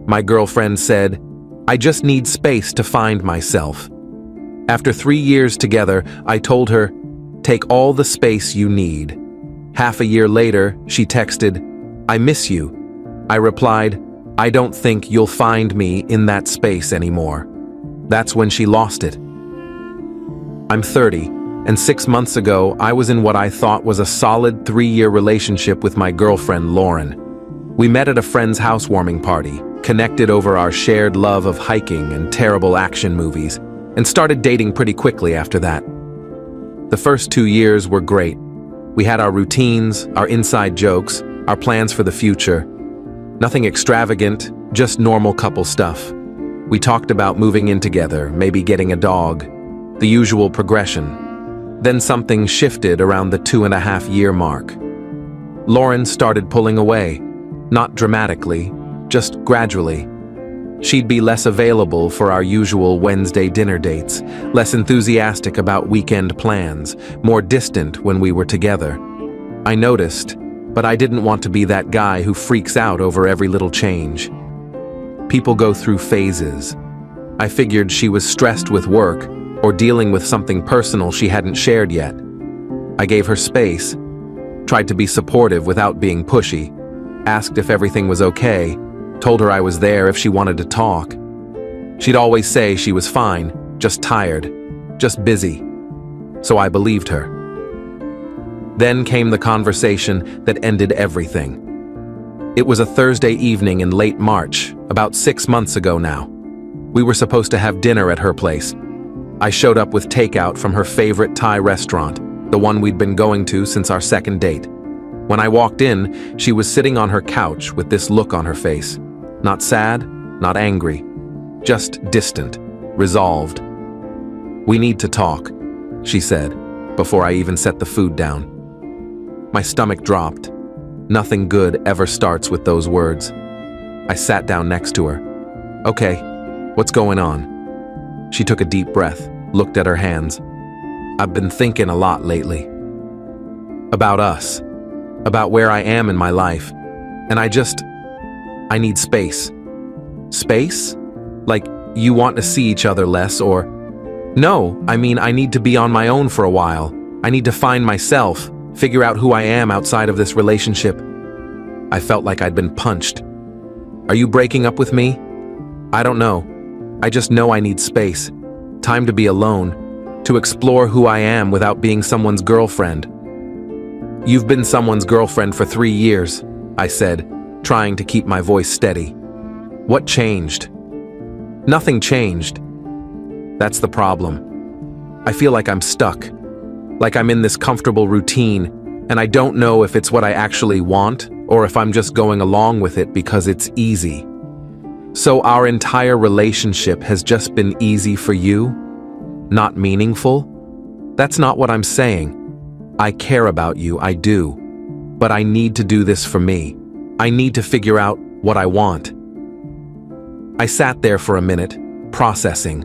My girlfriend said, "I just need space to find myself." After 3 years together, I told her, "Take all the space you need." Half a year later, she texted, "I miss you." I replied, "I don't think you'll find me in that space anymore." That's when she lost it. I'm 30, and 6 months ago, I was in what I thought was a solid 3-year relationship with my girlfriend, Lauren. We met at a friend's housewarming party, connected over our shared love of hiking and terrible action movies, and started dating pretty quickly after that. The first 2 years were great. We had our routines, our inside jokes, our plans for the future. Nothing extravagant, just normal couple stuff. We talked about moving in together, maybe getting a dog, the usual progression. Then something shifted around the 2.5-year mark. Lauren started pulling away, not dramatically, just gradually. She'd be less available for our usual Wednesday dinner dates, less enthusiastic about weekend plans, more distant when we were together. I noticed, but I didn't want to be that guy who freaks out over every little change. People go through phases. I figured she was stressed with work or dealing with something personal she hadn't shared yet. I gave her space, tried to be supportive without being pushy, asked if everything was okay, told her I was there if she wanted to talk. She'd always say she was fine, just tired, just busy. So I believed her. Then came the conversation that ended everything. It was a Thursday evening in late March, about 6 months ago now. We were supposed to have dinner at her place. I showed up with takeout from her favorite Thai restaurant, the one we'd been going to since our second date. When I walked in, she was sitting on her couch with this look on her face. Not sad, not angry, just distant, resolved. "We need to talk," she said, before I even set the food down. My stomach dropped. Nothing good ever starts with those words. I sat down next to her. "Okay, what's going on?" She took a deep breath, looked at her hands. "I've been thinking a lot lately. About us, about where I am in my life, and I need space." "Space? Like, you want to see each other less, or?" "No, I mean I need to be on my own for a while. I need to find myself, figure out who I am outside of this relationship." I felt like I'd been punched. "Are you breaking up with me?" "I don't know. I just know I need space. Time to be alone, to explore who I am without being someone's girlfriend." "You've been someone's girlfriend for 3 years," I said, trying to keep my voice steady. "What changed?" "Nothing changed." That's the problem. I feel like I'm stuck, like I'm in this comfortable routine, and I don't know if it's what I actually want or if I'm just going along with it because it's easy. So our entire relationship has just been easy for you? Not meaningful? That's not what I'm saying. I care about you, I do. But I need to do this for me. I need to figure out what I want. I sat there for a minute, processing.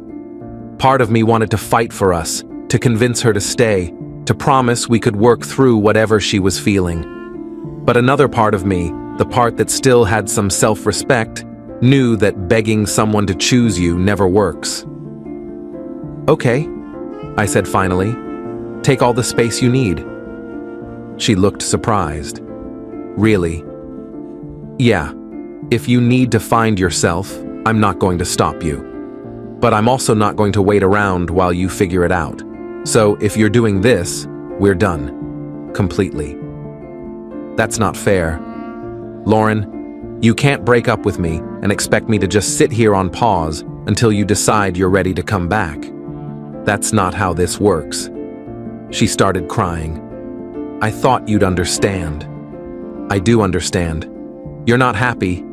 Part of me wanted to fight for us, to convince her to stay, to promise we could work through whatever she was feeling. But another part of me, the part that still had some self-respect, knew that begging someone to choose you never works. "Okay," I said finally. "Take all the space you need." She looked surprised. "Really?" "Yeah. If you need to find yourself, I'm not going to stop you. But I'm also not going to wait around while you figure it out. So if you're doing this, we're done. Completely." That's not fair. "Lauren, you can't break up with me and expect me to just sit here on pause until you decide you're ready to come back. That's not how this works." She started crying. "I thought you'd understand." "I do understand. You're not happy.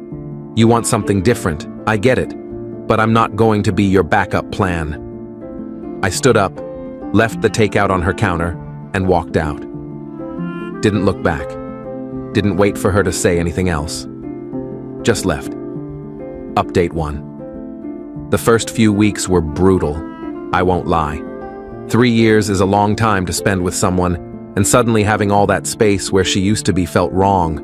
You want something different. I get it. But I'm not going to be your backup plan." I stood up, left the takeout on her counter, and walked out. Didn't look back. Didn't wait for her to say anything else. Just left. Update 1. The first few weeks were brutal. I won't lie. 3 years is a long time to spend with someone, and suddenly having all that space where she used to be felt wrong.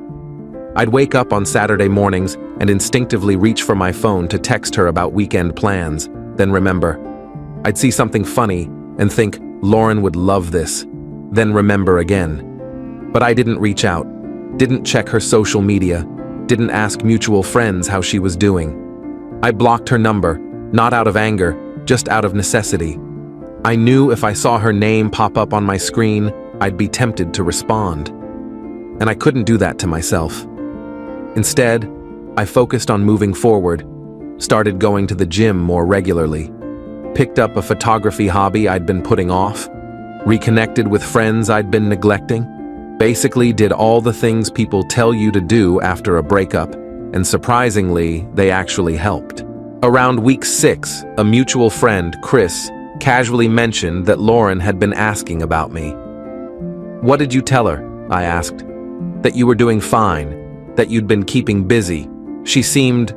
I'd wake up on Saturday mornings and instinctively reach for my phone to text her about weekend plans, then remember. I'd see something funny and think, Lauren would love this, then remember again. But I didn't reach out, didn't check her social media, didn't ask mutual friends how she was doing. I blocked her number, not out of anger, just out of necessity. I knew if I saw her name pop up on my screen, I'd be tempted to respond. And I couldn't do that to myself. Instead, I focused on moving forward, started going to the gym more regularly, picked up a photography hobby I'd been putting off, reconnected with friends I'd been neglecting, basically did all the things people tell you to do after a breakup, and surprisingly, they actually helped. Around week 6, a mutual friend, Chris, casually mentioned that Lauren had been asking about me. "What did you tell her?" I asked. "That you were doing fine, that you'd been keeping busy." She seemed,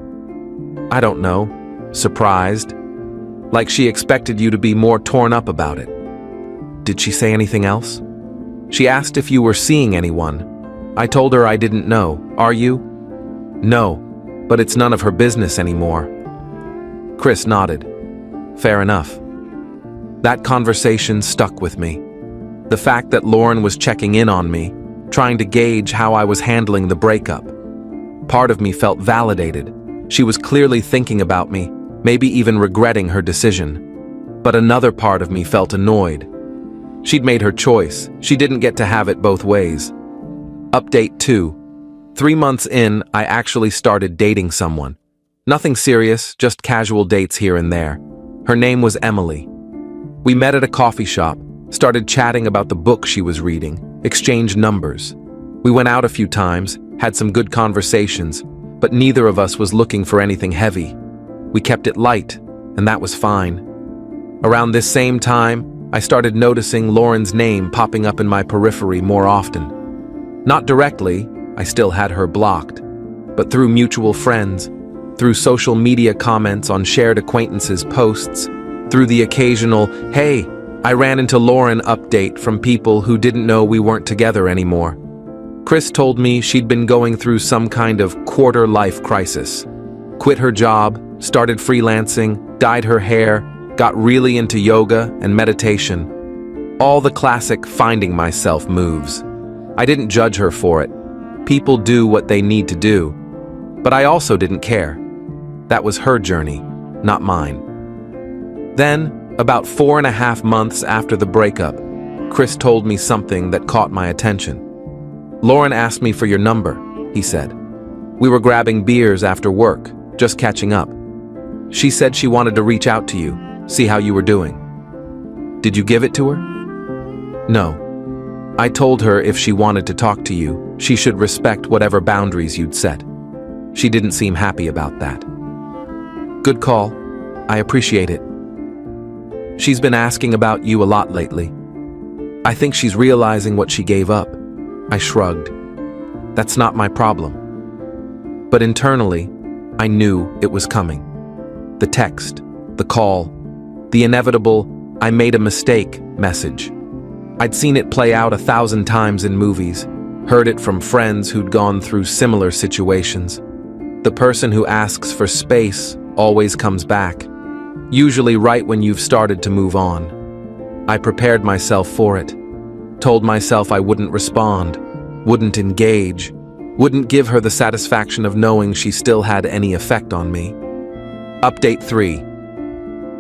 I don't know, surprised, like she expected you to be more torn up about it. "Did she say anything else?" "She asked if you were seeing anyone. I told her I didn't know. Are you?" "No, but it's none of her business anymore." Chris nodded. Fair enough. That conversation stuck with me. The fact that Lauren was checking in on me, trying to gauge how I was handling the breakup. Part of me felt validated. She was clearly thinking about me, maybe even regretting her decision. But another part of me felt annoyed. She'd made her choice. She didn't get to have it both ways. Update 2. 3 months in, I actually started dating someone. Nothing serious, just casual dates here and there. Her name was Emily. We met at a coffee shop, started chatting about the book she was reading, exchanged numbers. We went out a few times, had some good conversations, but neither of us was looking for anything heavy. We kept it light, and that was fine. Around this same time, I started noticing Lauren's name popping up in my periphery more often. Not directly, I still had her blocked, but through mutual friends, through social media comments on shared acquaintances' posts, through the occasional, "Hey, I ran into Lauren" update from people who didn't know we weren't together anymore. Chris told me she'd been going through some kind of quarter-life crisis. Quit her job, started freelancing, dyed her hair, got really into yoga and meditation. All the classic finding myself moves. I didn't judge her for it. People do what they need to do. But I also didn't care. That was her journey, not mine. Then, about 4.5 months after the breakup, Chris told me something that caught my attention. "Lauren asked me for your number," he said. "We were grabbing beers after work, just catching up. She said she wanted to reach out to you, see how you were doing." "Did you give it to her?" "No. I told her if she wanted to talk to you, she should respect whatever boundaries you'd set. She didn't seem happy about that." "Good call. I appreciate it. She's been asking about you a lot lately. I think she's realizing what she gave up." I shrugged. That's not my problem. But internally, I knew it was coming. The text, the call, the inevitable "I made a mistake" message. I'd seen it play out 1,000 times in movies, heard it from friends who'd gone through similar situations. The person who asks for space always comes back, usually right when you've started to move on. I prepared myself for it, told myself I wouldn't respond, wouldn't engage, wouldn't give her the satisfaction of knowing she still had any effect on me. Update 3.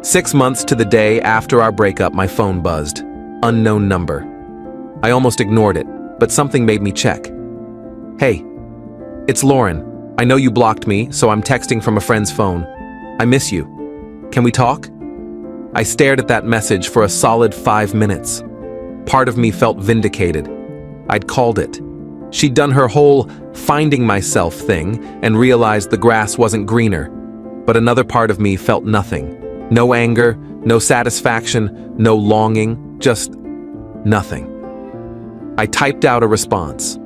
6 months to the day after our breakup, my phone buzzed. Unknown number. I almost ignored it, but something made me check. "Hey, it's Lauren. I know you blocked me, so I'm texting from a friend's phone. I miss you. Can we talk?" I stared at that message for a solid 5 minutes. Part of me felt vindicated. I'd called it. She'd done her whole finding myself thing and realized the grass wasn't greener. But another part of me felt nothing. No anger, no satisfaction, no longing, just nothing. I typed out a response.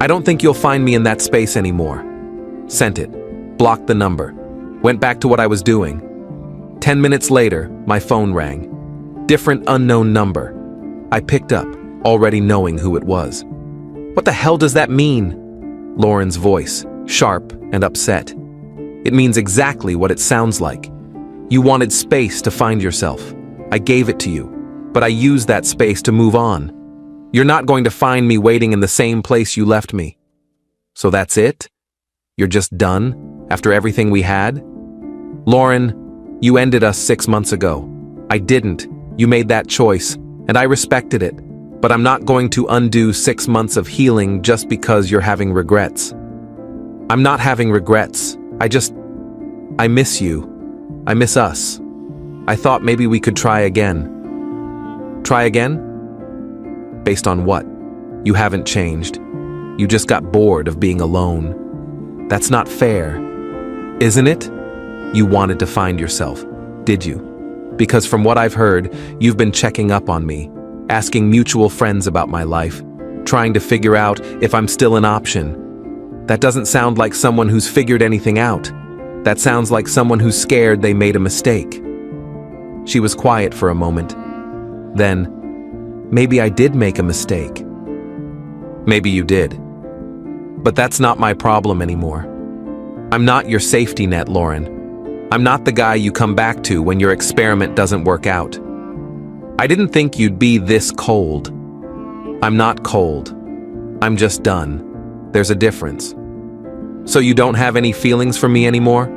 "I don't think you'll find me in that space anymore." Sent it. Blocked the number. Went back to what I was doing. 10 minutes later, my phone rang. Different unknown number. I picked up, already knowing who it was. What the hell does that mean? Lauren's voice, sharp and upset. It means exactly what it sounds like. You wanted space to find yourself. I gave it to you, but I used that space to move on. You're not going to find me waiting in the same place you left me. So that's it? You're just done after everything we had? Lauren, you ended us 6 months ago. I didn't. You made that choice, and I respected it. But I'm not going to undo 6 months of healing just because you're having regrets. I'm not having regrets. I miss you. I miss us. I thought maybe we could try again. Try again? Based on what? You haven't changed. You just got bored of being alone. That's not fair. Isn't it? You wanted to find yourself, did you? Because from what I've heard, you've been checking up on me, asking mutual friends about my life, trying to figure out if I'm still an option. That doesn't sound like someone who's figured anything out. That sounds like someone who's scared they made a mistake. She was quiet for a moment. Then, maybe I did make a mistake. Maybe you did. But that's not my problem anymore. I'm not your safety net, Lauren. I'm not the guy you come back to when your experiment doesn't work out. I didn't think you'd be this cold. I'm not cold. I'm just done. There's a difference. So you don't have any feelings for me anymore?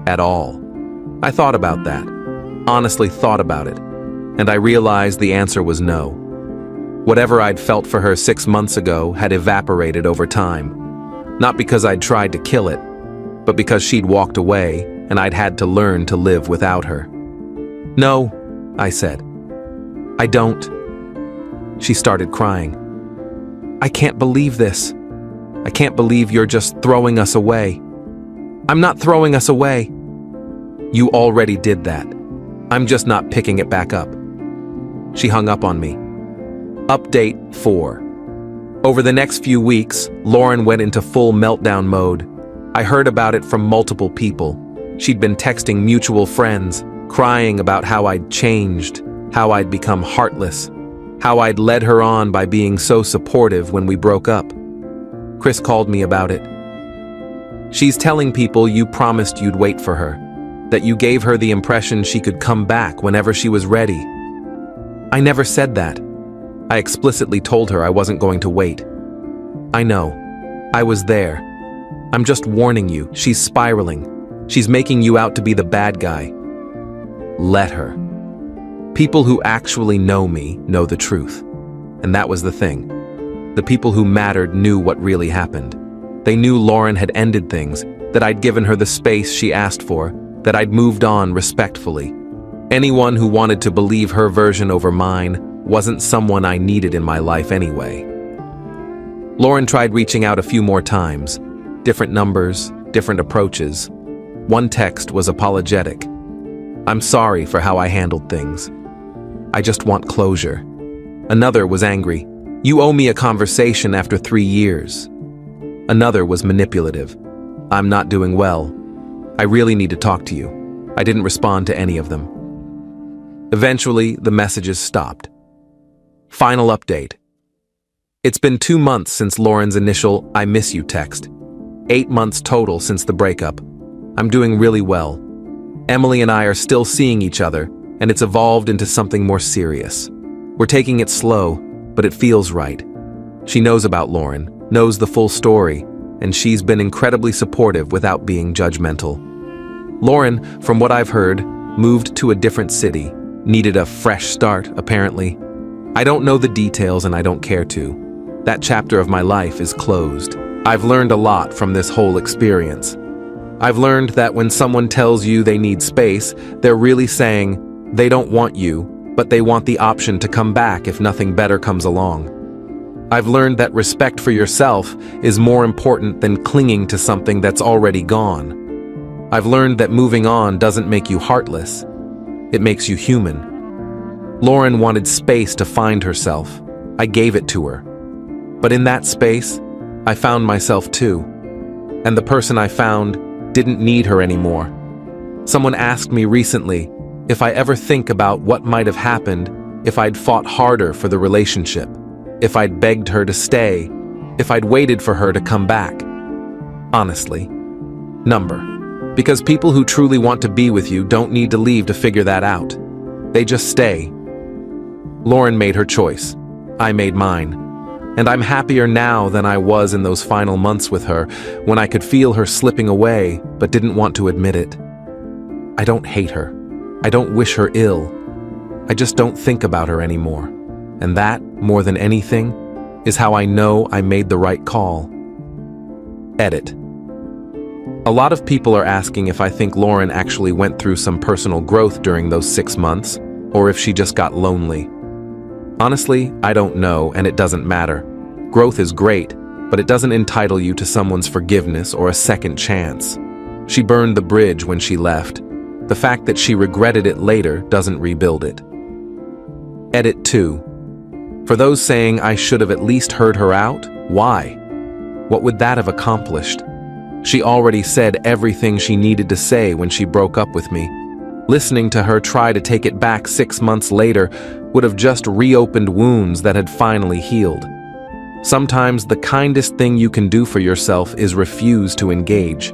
At all. I thought about that. Honestly thought about it. And I realized the answer was no. Whatever I'd felt for her 6 months ago had evaporated over time. Not because I'd tried to kill it, but because she'd walked away and I'd had to learn to live without her. No, I said. I don't. She started crying. I can't believe this. I can't believe you're just throwing us away. I'm not throwing us away. You already did that. I'm just not picking it back up. She hung up on me. Update 4. Over the next few weeks, Lauren went into full meltdown mode. I heard about it from multiple people. She'd been texting mutual friends, crying about how I'd changed, how I'd become heartless, how I'd led her on by being so supportive when we broke up. Chris called me about it. She's telling people you promised you'd wait for her, that you gave her the impression she could come back whenever she was ready. I never said that. I explicitly told her I wasn't going to wait. I know. I was there. I'm just warning you, she's spiraling. She's making you out to be the bad guy. Let her. People who actually know me know the truth. And that was the thing. The people who mattered knew what really happened. They knew Lauren had ended things, that I'd given her the space she asked for, that I'd moved on respectfully. Anyone who wanted to believe her version over mine wasn't someone I needed in my life anyway. Lauren tried reaching out a few more times. Different numbers, different approaches. One text was apologetic. I'm sorry for how I handled things. I just want closure. Another was angry. You owe me a conversation after 3 years. Another was manipulative. I'm not doing well. I really need to talk to you. I didn't respond to any of them. Eventually, the messages stopped. Final update. It's been 2 months since Lauren's initial "I miss you" text. 8 months total since the breakup. I'm doing really well. Emily and I are still seeing each other, and it's evolved into something more serious. We're taking it slow, but it feels right. She knows about Lauren, knows the full story, and she's been incredibly supportive without being judgmental. Lauren, from what I've heard, moved to a different city, needed a fresh start, apparently. I don't know the details and I don't care to. That chapter of my life is closed. I've learned a lot from this whole experience. I've learned that when someone tells you they need space, they're really saying they don't want you, but they want the option to come back if nothing better comes along. I've learned that respect for yourself is more important than clinging to something that's already gone. I've learned that moving on doesn't make you heartless. It makes you human. Lauren wanted space to find herself. I gave it to her. But in that space, I found myself too. And the person I found didn't need her anymore. Someone asked me recently if I ever think about what might have happened if I'd fought harder for the relationship, if I'd begged her to stay, if I'd waited for her to come back. Honestly. Number. Because people who truly want to be with you don't need to leave to figure that out. They just stay. Lauren made her choice. I made mine. And I'm happier now than I was in those final months with her, when I could feel her slipping away, but didn't want to admit it. I don't hate her. I don't wish her ill. I just don't think about her anymore. And that, more than anything, is how I know I made the right call. Edit. A lot of people are asking if I think Lauren actually went through some personal growth during those 6 months, or if she just got lonely. Honestly, I don't know, and it doesn't matter. Growth is great, but it doesn't entitle you to someone's forgiveness or a second chance. She burned the bridge when she left. The fact that she regretted it later doesn't rebuild it. Edit 2. For those saying I should have at least heard her out, why? What would that have accomplished? She already said everything she needed to say when she broke up with me. Listening to her try to take it back 6 months later would have just reopened wounds that had finally healed. Sometimes the kindest thing you can do for yourself is refuse to engage.